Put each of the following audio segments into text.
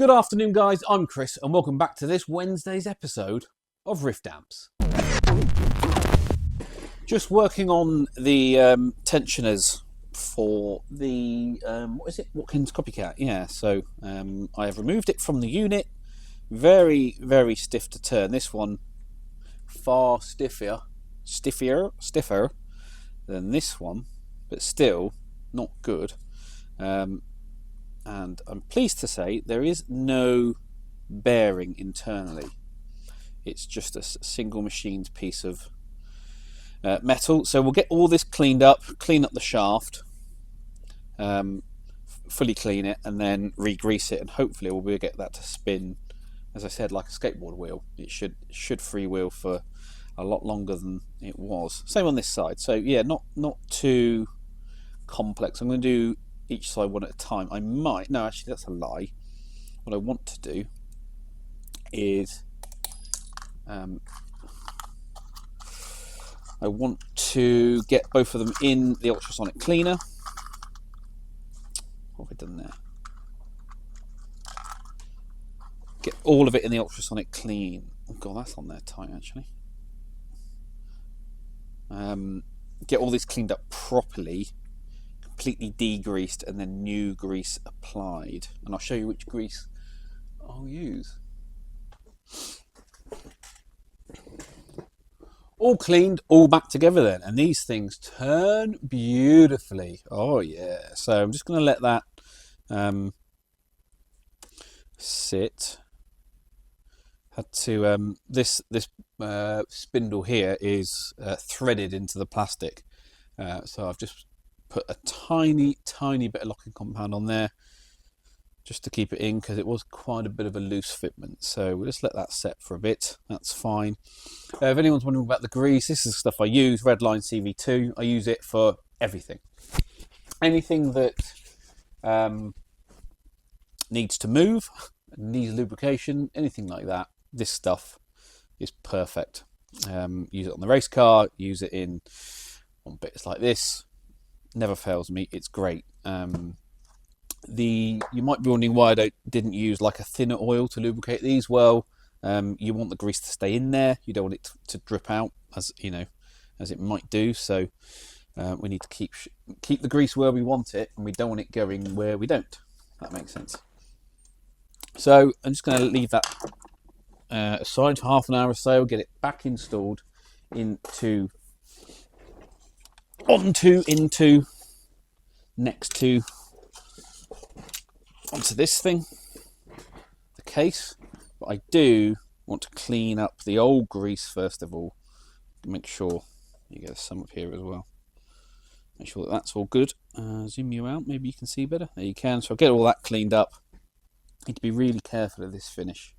Good afternoon, guys. I'm Chris, and welcome back to this Wednesday's episode of Rift Amps. Just working on the tensioners for the Watkins Copycat. Yeah, so I have removed it from the unit. Very, very stiff to turn. This one far stiffer than this one, but still not good. And I'm pleased to say there is no bearing internally. It's just a single machined piece of metal. So we'll get all this cleaned up, clean up the shaft, fully clean it, and then re-grease it, and hopefully we'll be able to get that to spin, as I said, like a skateboard wheel. It should freewheel for a lot longer than it was. Same on this side. So yeah, not too complex. I'm going to do each side one at a time. No, actually that's a lie. What I want to do is I want to get both of them in the ultrasonic cleaner. What have I done there? Get all of it in the ultrasonic clean. Oh god, that's on there tight actually. Get all this cleaned up properly, completely degreased, and then new grease applied. And I'll show you which grease I'll use. All cleaned, all back together then, and these things turn beautifully. Oh yeah. So I'm just going to let that sit. Had to this spindle here is threaded into the plastic, so I've just put a tiny bit of locking compound on there just to keep it in, because it was quite a bit of a loose fitment. So we'll just let that set for a bit. That's fine. If anyone's wondering about the grease, this is stuff I use, Redline CV2. I use it for everything. Anything that needs to move, needs lubrication, anything like that, this stuff is perfect. Use it on the race car, use it on bits like this. Never fails me. It's great. You might be wondering why I didn't use like a thinner oil to lubricate these. Well, you want the grease to stay in there. You don't want it to drip out, as it might do. So we need to keep the grease where we want it, and we don't want it going where we don't. That makes sense. So I'm just going to leave that aside for half an hour or so. Get it back installed onto this thing, the case. But I do want to clean up the old grease first of all. Make sure you get some up here as well. Make sure that that's all good. Zoom you out, maybe you can see better. There you can. So I'll get all that cleaned up. Need to be really careful of this finish.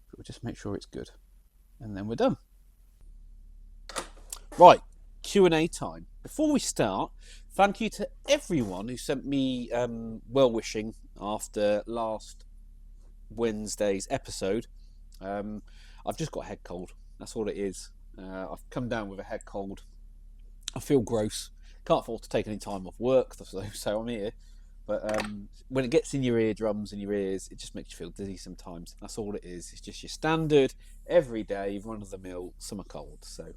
But we'll just make sure it's good, and then we're done. Right, Q&A time. Before we start, thank you to everyone who sent me well-wishing after last Wednesday's episode. I've just got a head cold. That's all it is. I've come down with a head cold. I feel gross. Can't afford to take any time off work, so I'm here. But when it gets in your eardrums and your ears, it just makes you feel dizzy sometimes. That's all it is. It's just your standard, everyday, run-of-the-mill summer cold. So,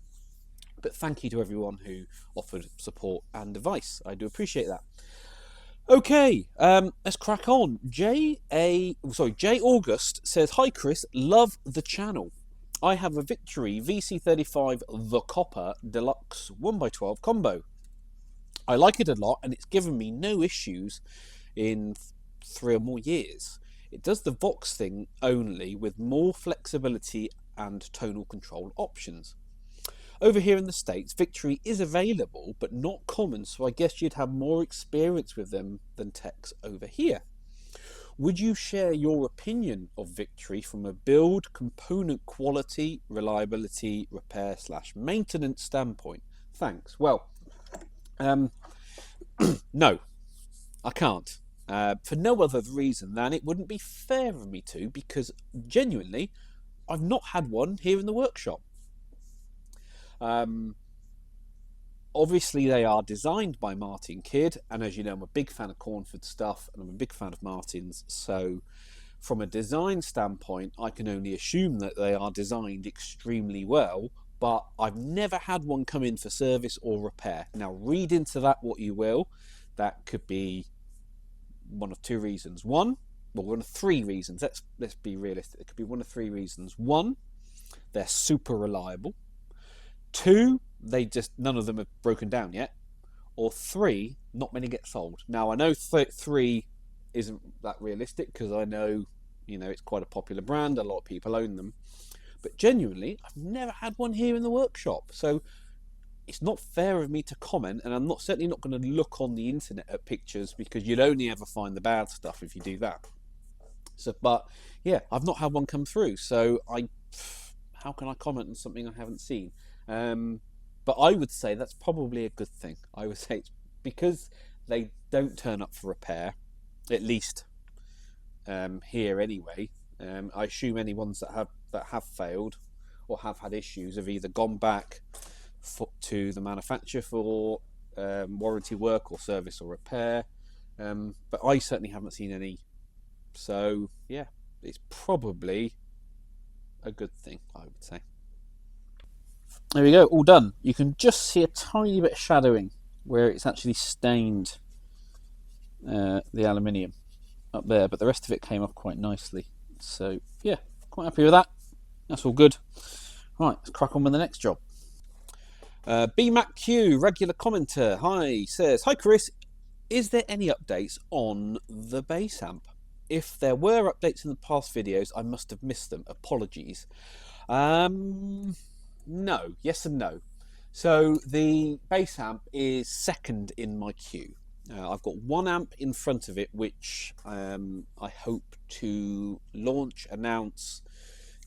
but thank you to everyone who offered support and advice. I do appreciate that. Okay, let's crack on. J August says, "Hi Chris, love the channel. I have a Victory VC35 The Copper Deluxe 1x12 combo. I like it a lot, and it's given me no issues in 3 or more years. It does the Vox thing only, with more flexibility and tonal control options. Over here in the States, Victory is available, but not common, so I guess you'd have more experience with them than techs over here. Would you share your opinion of Victory from a build, component quality, reliability, repair/maintenance standpoint? Thanks." Well, no, I can't. For no other reason than it wouldn't be fair of me to, because genuinely, I've not had one here in the workshop. Obviously, they are designed by Martin Kidd, and as you know, I'm a big fan of Cornford stuff, and I'm a big fan of Martin's. So, from a design standpoint, I can only assume that they are designed extremely well, but I've never had one come in for service or repair. Now, read into that what you will. That could be one of two reasons. One of three reasons. Let's be realistic. It could be one of three reasons. One, they're super reliable. Two, none of them have broken down yet. Or three, not many get sold. Now, I know three isn't that realistic because I know, it's quite a popular brand. A lot of people own them. But genuinely, I've never had one here in the workshop. So it's not fair of me to comment, and I'm certainly not going to look on the internet at pictures because you'd only ever find the bad stuff if you do that. But yeah, I've not had one come through. So how can I comment on something I haven't seen? But I would say that's probably a good thing. I would say it's because they don't turn up for repair, at least here anyway. I assume any ones that have failed or have had issues have either gone back to the manufacturer for warranty work or service or repair. But I certainly haven't seen any. So yeah, it's probably a good thing, I would say. There we go, all done. You can just see a tiny bit of shadowing where it's actually stained the aluminium up there, but the rest of it came off quite nicely. So yeah, quite happy with that. That's all good. Right, let's crack on with the next job. BMacQ, regular commenter, says, hi Chris, is there any updates on the bass amp? If there were updates in the past videos, I must have missed them. Apologies. No, yes and no. So the bass amp is second in my queue. I've got one amp in front of it, which I hope to launch, announce,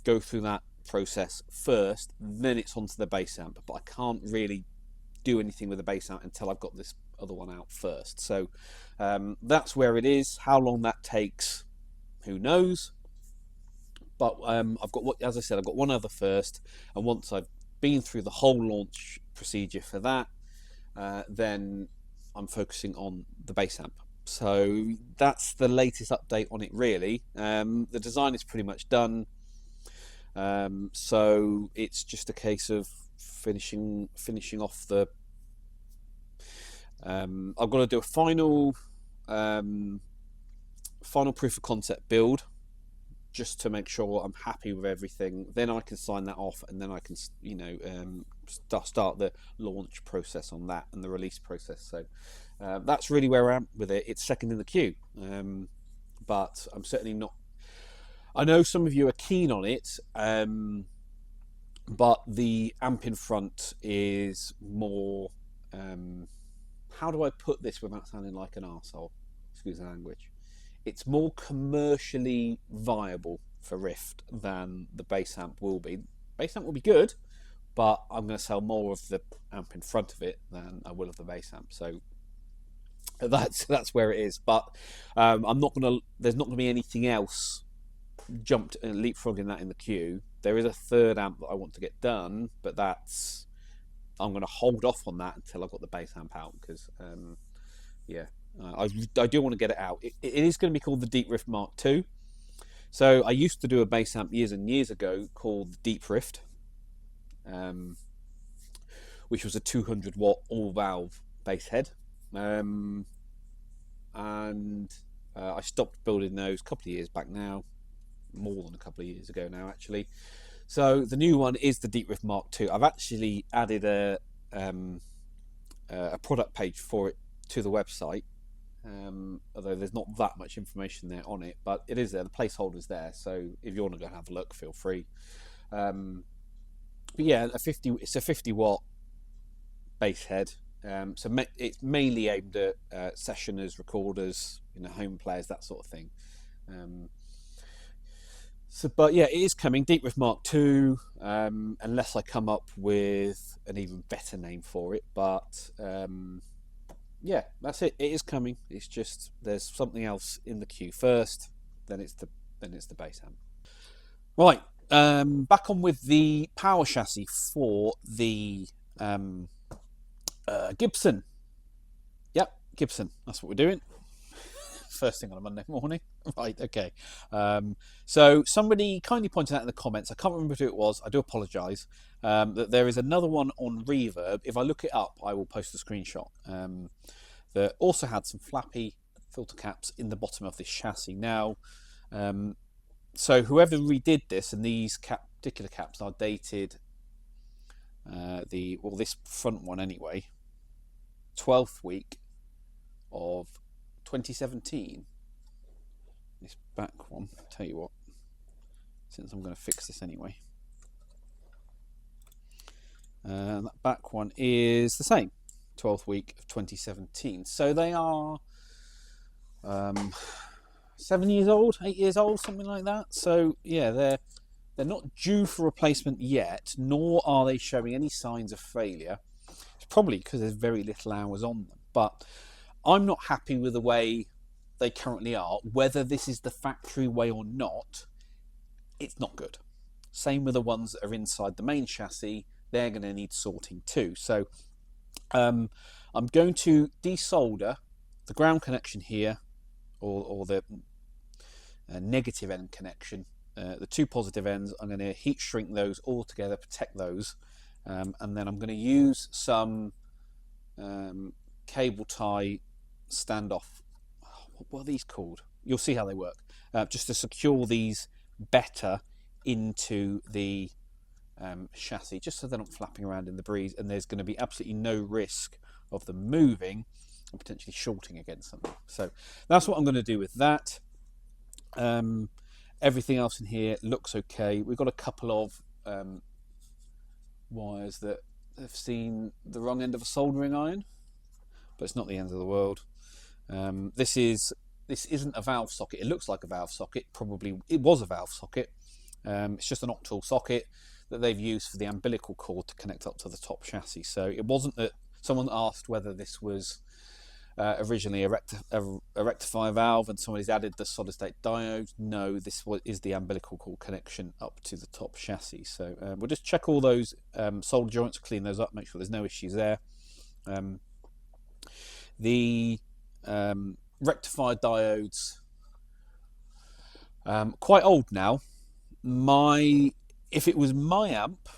go through that process first, then it's onto the bass amp. But I can't really do anything with the bass amp until I've got this other one out first. So that's where it is. How long that takes, who knows? But I've got, as I said, I've got one other first, and once I've been through the whole launch procedure for that, then I'm focusing on the bass amp. So that's the latest update on it, really. The design is pretty much done, so it's just a case of finishing off the. I've got to do a final proof of concept build, just to make sure I'm happy with everything. Then I can sign that off, and then I can, start the launch process on that and the release process. So that's really where I am with it. It's second in the queue, but I'm certainly not. I know some of you are keen on it, but the amp in front is more. How do I put this without sounding like an arsehole? Excuse the language. It's more commercially viable for Rift than the bass amp will be. Bass amp will be good, but I'm going to sell more of the amp in front of it than I will of the bass amp. So that's where it is. But there's not going to be anything else jumped and leapfrogging that in the queue. There is a third amp that I want to get done, but I'm going to hold off on that until I've got the bass amp out because I do want to get it out. It is going to be called the Deep Rift Mark II. So I used to do a bass amp years and years ago called the Deep Rift, which was a 200 watt all valve bass head, and I stopped building those a couple of years back now, more than a couple of years ago now actually. So the new one is the Deep Rift Mark II. I've actually added a product page for it to the website. Although there's not that much information there on it, but it is there. The placeholder's there, so if you want to go and have a look, feel free. But yeah, it's a 50 watt bass head. So it's mainly aimed at sessioners, recorders, home players, that sort of thing. But yeah, it is coming. Deep Rift Mark II, unless I come up with an even better name for it. But yeah, that's it. It is coming. It's just there's something else in the queue first. Then it's the bass amp. Right, back on with the power chassis for the Gibson. Yep, Gibson. That's what we're doing. first thing on a Monday morning. Right, okay. So somebody kindly pointed out in the comments, I can't remember who it was, I do apologise, that there is another one on Reverb. If I look it up, I will post a screenshot. That also had some flappy filter caps in the bottom of this chassis. Now, so whoever redid this, and these particular caps are dated, this front one anyway, 12th week of 2017. This back one, tell you what, since I'm going to fix this anyway, that back one is the same, 12th week of 2017. So they are 7 years old, 8 years old, something like that. So yeah, they're not due for replacement yet, nor are they showing any signs of failure. It's probably because there's very little hours on them. But I'm not happy with the way they currently are. Whether this is the factory way or not, it's not good. Same with the ones that are inside the main chassis. They're going to need sorting too. So I'm going to desolder the ground connection here, or the negative end connection. The two positive ends, I'm going to heat shrink those all together, protect those, and then I'm going to use some cable tie standoff. What are these called? You'll see how they work. Just to secure these better into the chassis, just so they're not flapping around in the breeze, and there's going to be absolutely no risk of them moving and potentially shorting against something. So that's what I'm going to do with that. Everything else in here looks okay. We've got a couple of wires that have seen the wrong end of a soldering iron, but it's not the end of the world. This isn't a valve socket. It looks like a valve socket. Probably it was a valve socket. It's just an octal socket that they've used for the umbilical cord to connect up to the top chassis. So it wasn't that someone asked whether this was originally a rectifier valve and somebody's added the solid state diode. No, this is the umbilical cord connection up to the top chassis. So we'll just check all those solder joints, clean those up, make sure there's no issues there. The rectifier diodes, quite old now. If it was my amp,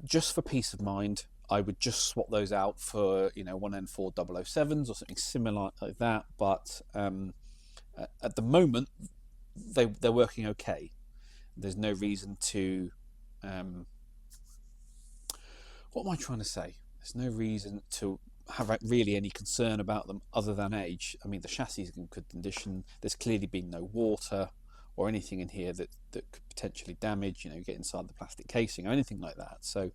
just for peace of mind, I would just swap those out for 1N4007s or something similar like that. But at the moment, they're working okay. There's no reason to. What am I trying to say? There's no reason to have really any concern about them other than age. I mean, the chassis is in good condition. There's clearly been no water or anything in here that could potentially damage, get inside the plastic casing or anything like that. So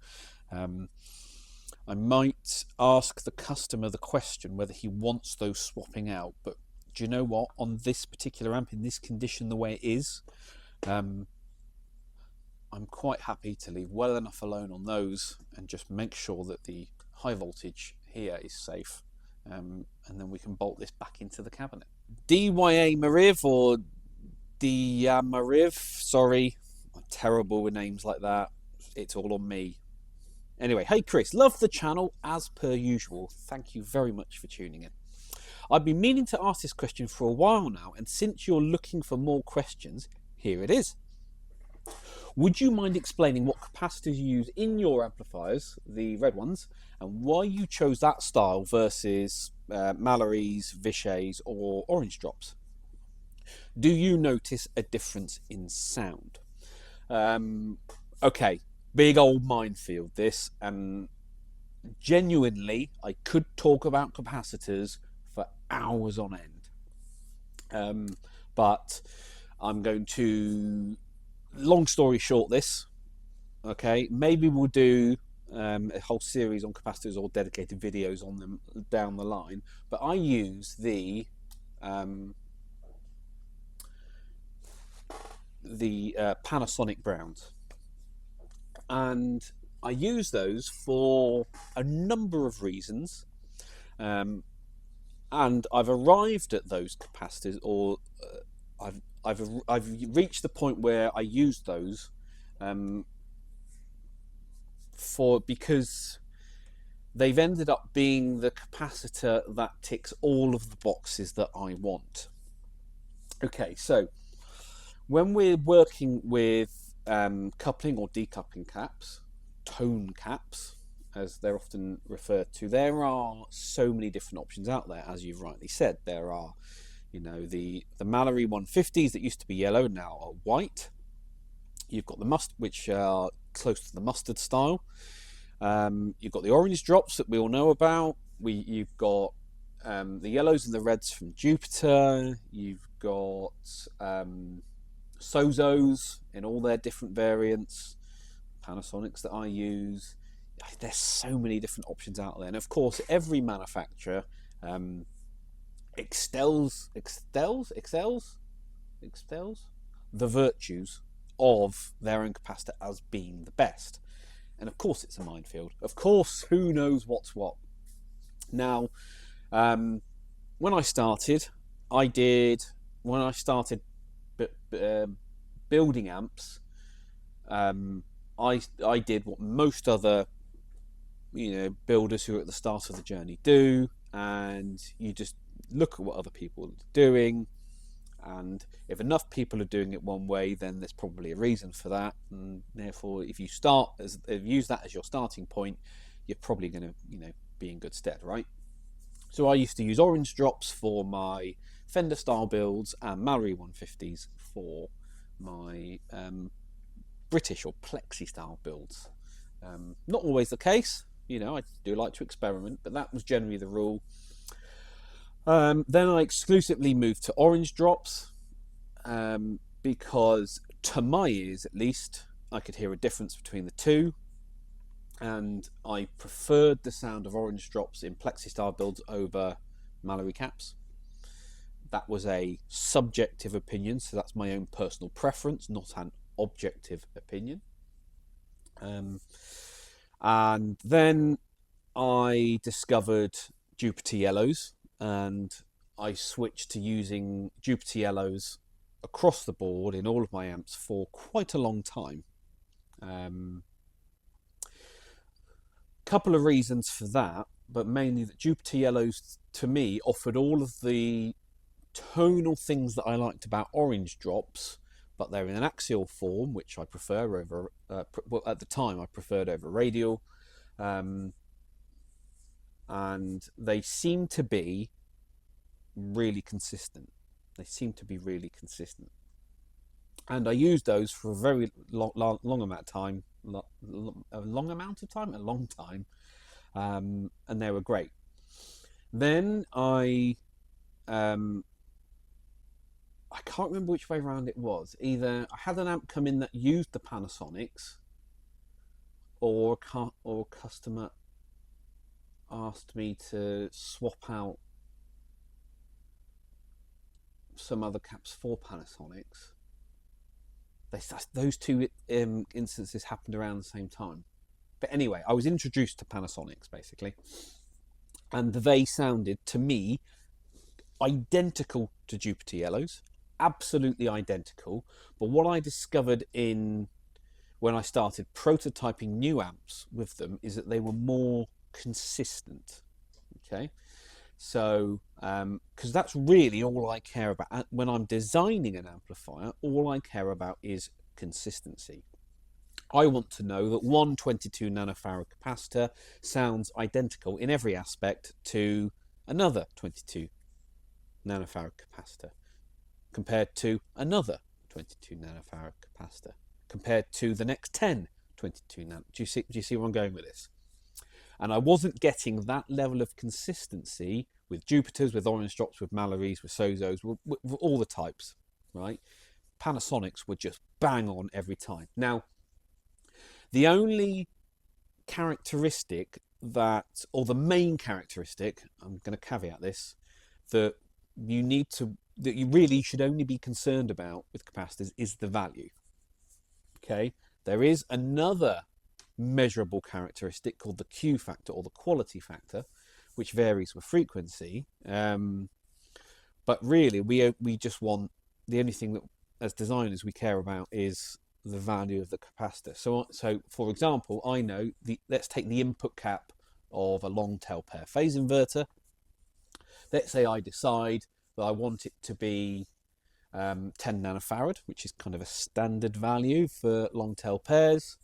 I might ask the customer the question whether he wants those swapping out. But do you know what? On this particular amp, in this condition, the way it is, I'm quite happy to leave well enough alone on those and just make sure that the high voltage here is safe, and then we can bolt this back into the cabinet. DYA Mariv or Mariv, sorry, I'm terrible with names like that. It's all on me. Anyway, hey Chris, love the channel as per usual. Thank you very much for tuning in. I've been meaning to ask this question for a while now, and since you're looking for more questions, here it is. Would you mind explaining what capacitors you use in your amplifiers, the red ones, and why you chose that style versus Mallory's, Vichy's or Orange Drops? Do you notice a difference in sound? Okay, big old minefield this, and genuinely I could talk about capacitors for hours on end, but I'm going to, long story short this, okay, maybe we'll do a whole series on capacitors or dedicated videos on them down the line, but I use the Panasonic Browns, and I use those for a number of reasons, and I've arrived at those capacitors, or I've reached the point where I use those because they've ended up being the capacitor that ticks all of the boxes that I want. Okay, so when we're working with coupling or decoupling caps, tone caps, as they're often referred to, there are so many different options out there. As you've rightly said, there are, the Mallory 150s that used to be yellow now are white. You've got the which are close to the mustard style. You've got the orange drops that we all know about. You've got the yellows and the reds from Jupiter. You've got Sozos in all their different variants. Panasonics that I use. There's so many different options out there, and of course, every manufacturer excels the virtues of their own capacitor as being the best. And of course, it's a minefield. Of course, who knows what's what. Now, when I started building amps, I did what most other builders who are at the start of the journey do, and you just look at what other people are doing, and if enough people are doing it one way, then there's probably a reason for that, and therefore if you use that as your starting point, you're probably going to be in good stead, right? So I used to use orange drops for my Fender style builds and Mallory 150s for my British or Plexi style builds. Not always the case, I do like to experiment, but that was generally the rule. Then I exclusively moved to orange drops because, to my ears at least, I could hear a difference between the two, and I preferred the sound of orange drops in Plexi style builds over Mallory caps. That was a subjective opinion, so that's my own personal preference, not an objective opinion. And then I discovered Jupiter yellows, and I switched to using Jupiter yellows across the board in all of my amps for quite a long time. Couple of reasons for that, but mainly that Jupiter yellows to me offered all of the tonal things that I liked about orange drops, but they're in an axial form, which I prefer over at the time I preferred over radial, and they seem to be really consistent. And I used those for a very long amount of time, and they were great. Then I can't remember which way around it was. Either I had an amp come in that used the Panasonics, or a customer asked me to swap out some other caps for Panasonics. Those two instances happened around the same time. But anyway, I was introduced to Panasonics basically, and they sounded to me identical to Jupiter yellows, absolutely identical. But what I discovered when I started prototyping new amps with them is that they were more consistent. Okay, so because that's really all I care about when I'm designing an amplifier. All I care about is consistency. I want to know that one 22 nanofarad capacitor sounds identical in every aspect to another 22 nanofarad capacitor, compared to another 22 nanofarad capacitor, compared to the next 10 22 nano. Do you see where I'm going with this? And I wasn't getting that level of consistency with Jupiters, with orange drops, with Mallorys, with Sozos, with all the types, right? Panasonics were just bang on every time. Now, the only characteristic or the main characteristic, I'm going to caveat this, that you really should only be concerned about with capacitors is the value. Okay, there is another measurable characteristic called the Q factor, or the quality factor, which varies with frequency. But really, we just want, the only thing that as designers we care about is the value of the capacitor. So for example, I know let's take the input cap of a long tail pair phase inverter. Let's say I decide that I want it to be 10 nanofarad, which is kind of a standard value for long tail pairs.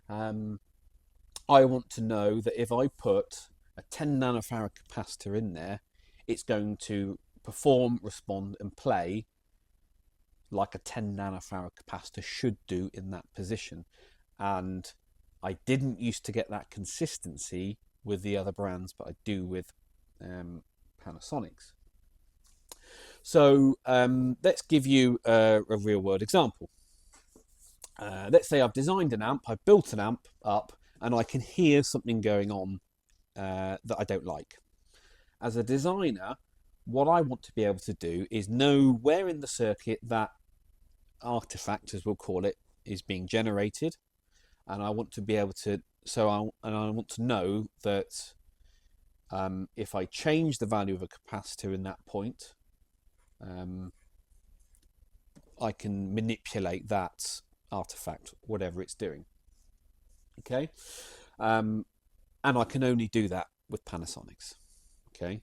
I want to know that if I put a 10 nanofarad capacitor in there, it's going to perform, respond, and play like a 10 nanofarad capacitor should do in that position. And I didn't used to get that consistency with the other brands, but I do with Panasonic's. So let's give you a real world example. Let's say I've designed an amp, I've built an amp up, and I can hear something going on that I don't like. As a designer, what I want to be able to do is know where in the circuit that artifact, as we'll call it, is being generated, and I want to be able to. I want to know that if I change the value of a capacitor in that point, I can manipulate that artifact, whatever it's doing. Okay, and I can only do that with Panasonic's. Okay,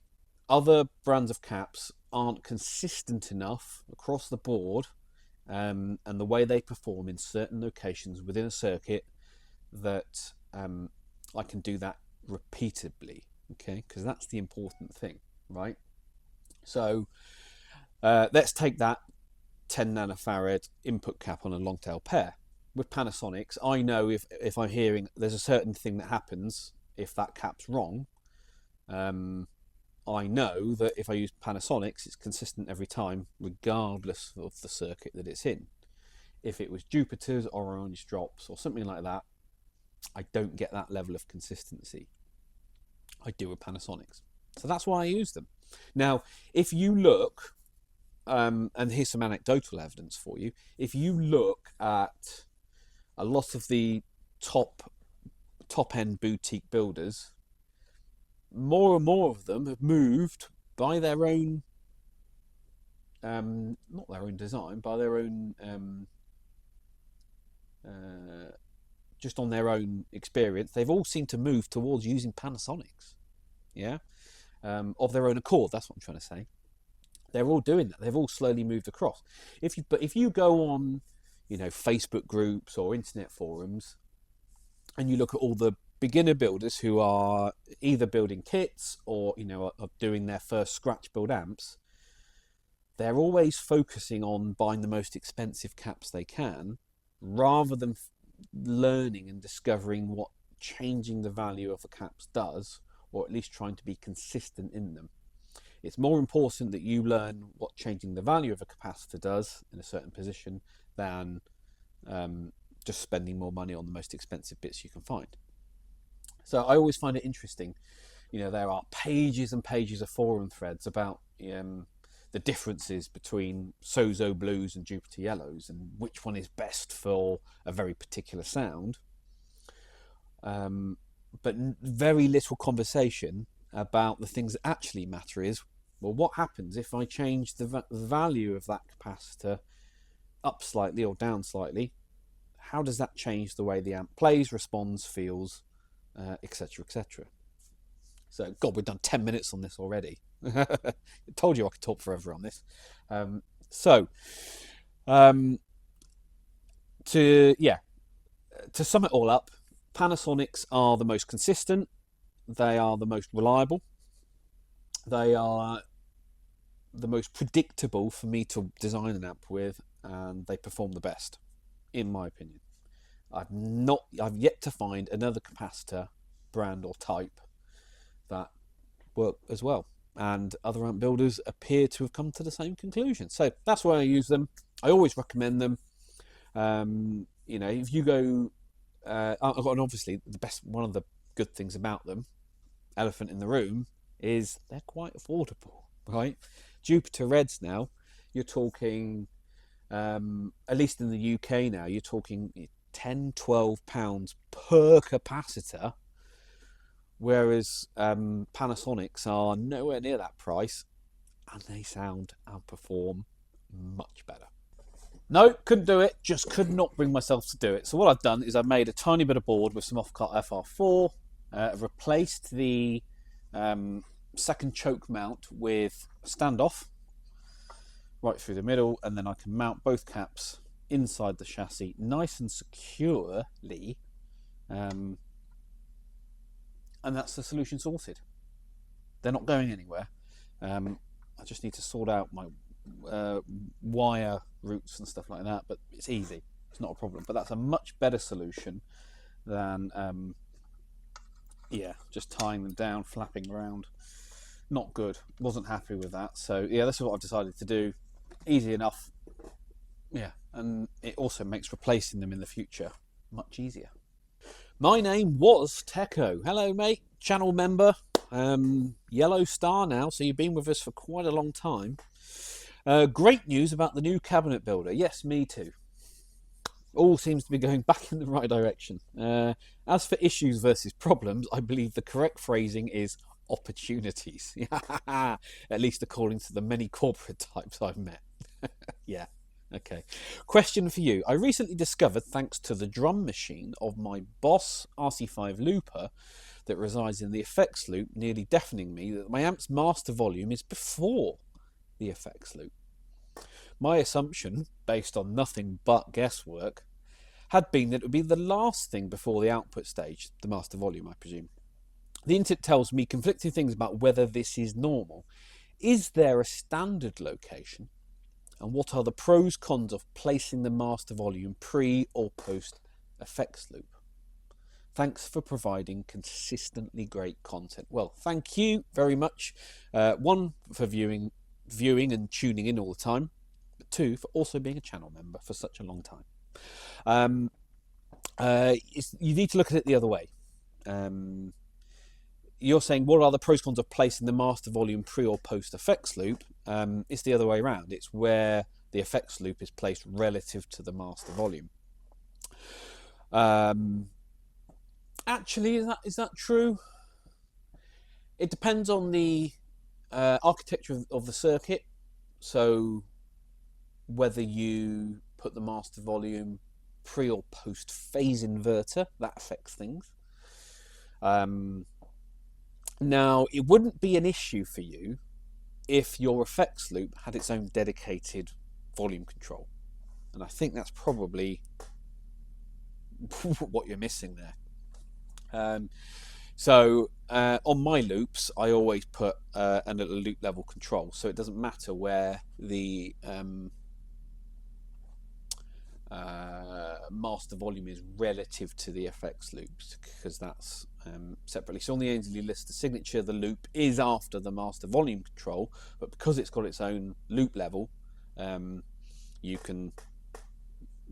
other brands of caps aren't consistent enough across the board, and the way they perform in certain locations within a circuit that I can do that repeatedly. Okay, because that's the important thing, right? So let's take that 10 nanofarad input cap on a long tail pair. With Panasonic's, I know if I'm hearing there's a certain thing that happens if that cap's wrong. I know that if I use Panasonic's, it's consistent every time, regardless of the circuit that it's in. If it was Jupiter's or Orange Drops or something like that, I don't get that level of consistency. I do with Panasonic's. So that's why I use them. Now, if you look, and here's some anecdotal evidence for you, if you look at a lot of the top end boutique builders, more and more of them have moved by their own, not their own design, by their own, just on their own experience, they've all seemed to move towards using Panasonic's, yeah, of their own accord. That's what I'm trying to say. They're all doing that. They've all slowly moved across. But if you go on, Facebook groups or internet forums, and you look at all the beginner builders who are either building kits or are doing their first scratch build amps, they're always focusing on buying the most expensive caps they can, rather than learning and discovering what changing the value of the caps does, or at least trying to be consistent in them. It's more important that you learn what changing the value of a capacitor does in a certain position than just spending more money on the most expensive bits you can find. So I always find it interesting. There are pages and pages of forum threads about the differences between Sozo Blues and Jupiter Yellows and which one is best for a very particular sound. But very little conversation about the things that actually matter is, well, what happens if I change the value of that capacitor up slightly or down slightly? How does that change the way the amp plays, responds, feels, etc., etc.? So, God, we've done 10 minutes on this already. I told you I could talk forever on this. To sum it all up, Panasonic's are the most consistent. They are the most reliable. They are the most predictable for me to design an amp with, and they perform the best, in my opinion. I've yet to find another capacitor brand or type that work as well, and other amp builders appear to have come to the same conclusion. So that's why I use them. I always recommend them. If you go, and obviously one of the good things about them, elephant in the room, is they're quite affordable, right? Jupiter Reds now, you're talking, at least in the UK now, you're talking £10-12 per capacitor, whereas Panasonic's are nowhere near that price, and they sound and perform much better. No, couldn't do it, just could not bring myself to do it. So what I've done is I've made a tiny bit of board with some off-cut FR4, replaced the second choke mount with a standoff, right through the middle, and then I can mount both caps inside the chassis nice and securely, and that's the solution sorted. They're not going anywhere. I just need to sort out my wire routes and stuff like that, but it's easy. It's not a problem. But that's a much better solution than just tying them down, flapping around. Not good. Wasn't happy with that. So yeah, this is what I've decided to do. Easy enough. Yeah, and it also makes replacing them in the future much easier. My name was Techo. Hello, mate. Channel member. Yellow star now, so you've been with us for quite a long time. Great news about the new cabinet builder. Yes, me too. All seems to be going back in the right direction. As for issues versus problems, I believe the correct phrasing is opportunities. At least according to the many corporate types I've met. Yeah. Okay. Question for you. I recently discovered, thanks to the drum machine of my Boss RC5 looper that resides in the effects loop, nearly deafening me, that my amp's master volume is before the effects loop. My assumption, based on nothing but guesswork, had been that it would be the last thing before the output stage, the master volume, I presume. The internet tells me conflicting things about whether this is normal. Is there a standard location? And what are the pros, cons of placing the master volume pre or post effects loop? Thanks for providing consistently great content. Well, thank you very much. One, for viewing and tuning in all the time. But two, for also being a channel member for such a long time. You need to look at it the other way. You're saying, what are the pros, cons of placing the master volume pre or post effects loop? It's the other way around. It's where the effects loop is placed relative to the master volume. Actually, is that true? It depends on the architecture of the circuit. So whether you put the master volume pre or post phase inverter, that affects things. Now, it wouldn't be an issue for you if your effects loop had its own dedicated volume control. And I think that's probably what you're missing there. So on my loops, I always put a little loop level control, so it doesn't matter where the master volume is relative to the effects loops, because that's separately. So on the Ainsley list, the signature of the loop is after the master volume control, but because it's got its own loop level, you can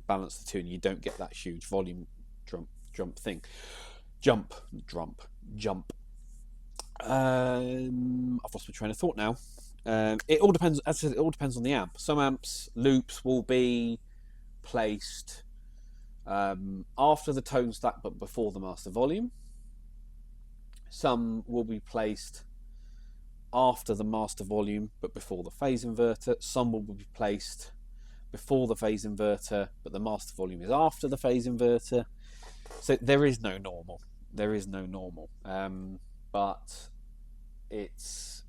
balance the two, and you don't get that huge volume jump thing. Jump. I've lost my train of thought now. It all depends. As I said, it all depends on the amp. Some amps loops will be placed after the tone stack but before the master volume. Some will be placed after the master volume but before the phase inverter. Some will be placed before the phase inverter but the master volume is after the phase inverter. So there is no normal. But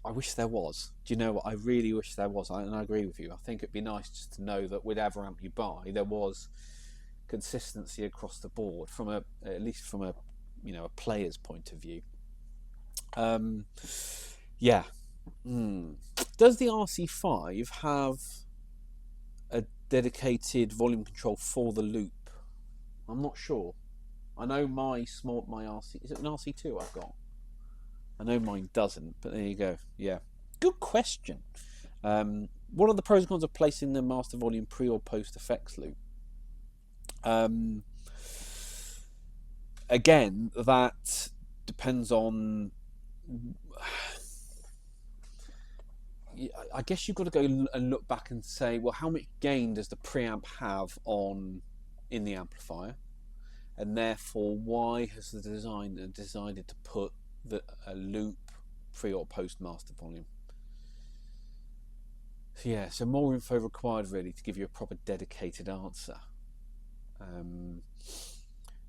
I wish there was. Do you know what? I really wish there was, and I agree with you. I think it'd be nice just to know that whatever amp you buy, there was consistency across the board, at least from a player's point of view. Yeah. Does the RC5 have a dedicated volume control for the loop? I'm not sure. I know my RC, is it an RC2 I've got? I know mine doesn't, but there you go. Yeah, good question. What are the pros and cons of placing the master volume pre or post effects loop? Again, that depends on. I guess you've got to go and look back and say, well, how much gain does the preamp have in the amplifier? And therefore, why has the designer decided to put a loop pre or post master volume? So yeah, so more info required really to give you a proper dedicated answer. And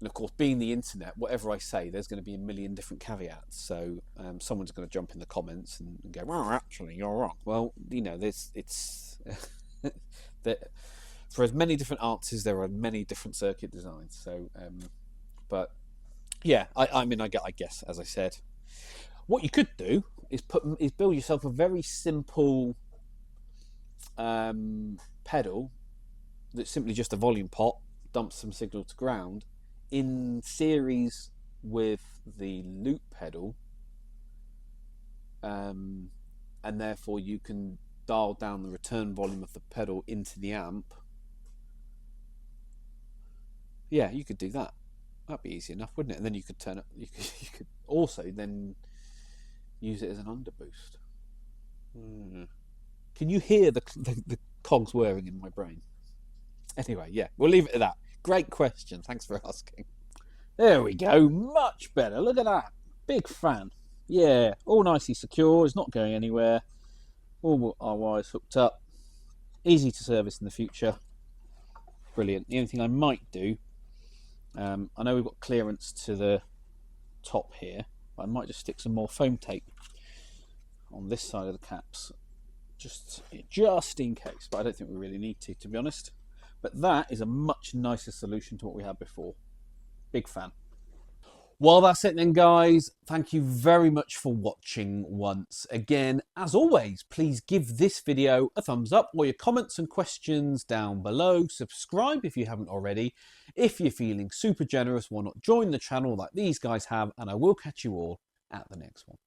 of course, being the internet, whatever I say, there's going to be a million different caveats. So someone's going to jump in the comments and go, "Well, actually, you're wrong." Well, it's For as many different answers, there are many different circuit designs. So, but yeah, I mean, I guess, as I said, what you could do is build yourself a very simple pedal that's simply just a volume pot, dumps some signal to ground, in series with the loop pedal, and therefore you can dial down the return volume of the pedal into the amp. Yeah, you could do that. That'd be easy enough, wouldn't it? And then you could turn it. You could also then use it as an underboost. Can you hear the cogs whirring in my brain? Anyway, yeah, we'll leave it at that. Great question. Thanks for asking. There we go. Much better. Look at that. Big fan. Yeah, all nicely secure. It's not going anywhere. All our wires hooked up. Easy to service in the future. Brilliant. The only thing I might do, I know we've got clearance to the top here, but I might just stick some more foam tape on this side of the caps, just in case. But I don't think we really need to be honest. But that is a much nicer solution to what we had before. Big fan. Well, that's it then, guys. Thank you very much for watching once again. As always, please give this video a thumbs up, or your comments and questions down below. Subscribe if you haven't already. If you're feeling super generous, why not join the channel like these guys have, and I will catch you all at the next one.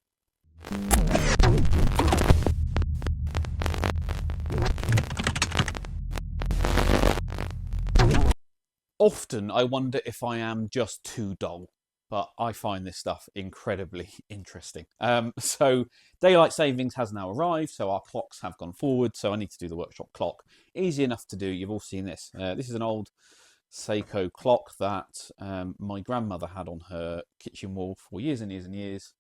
Often I wonder if I am just too dull, but I find this stuff incredibly interesting. So daylight savings has now arrived, so our clocks have gone forward, so I need to do the workshop clock. Easy enough to do. You've all seen this. This is an old Seiko clock that my grandmother had on her kitchen wall for years and years and years,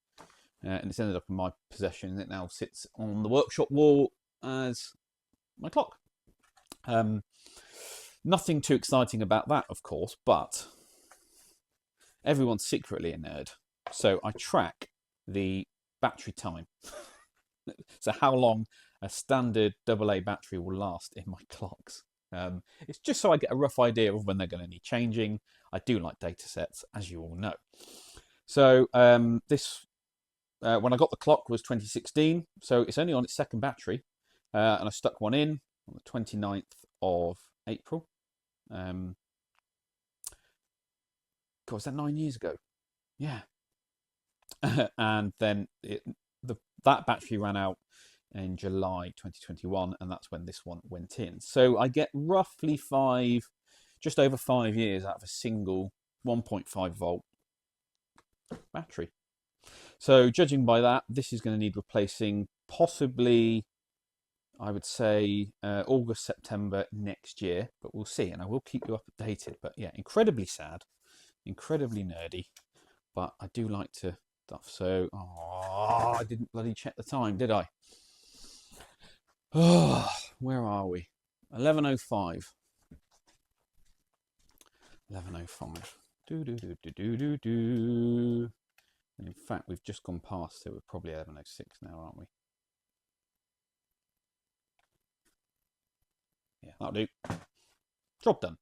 and it's ended up in my possession. It now sits on the workshop wall as my clock. Nothing too exciting about that, of course, but everyone's secretly a nerd. So I track the battery time. So how long a standard AA battery will last in my clocks. It's just so I get a rough idea of when they're going to need changing. I do like data sets, as you all know. So when I got the clock was 2016, so it's only on its second battery, and I stuck one in on the 29th of April. God, was that 9 years ago? Yeah. And then that battery ran out in July 2021, and that's when this one went in. So I get roughly just over 5 years out of a single 1.5 volt battery. So judging by that, this is going to need replacing possibly, I would say, August, September next year, but we'll see, and I will keep you updated. But yeah, incredibly sad, incredibly nerdy, but I do like to stuff. So, I didn't bloody check the time, did I? Oh, where are we? 11:05. 11:05. Do. And in fact, we've just gone past it. We're probably 11:06 now, aren't we? Yeah, that'll do. Job done.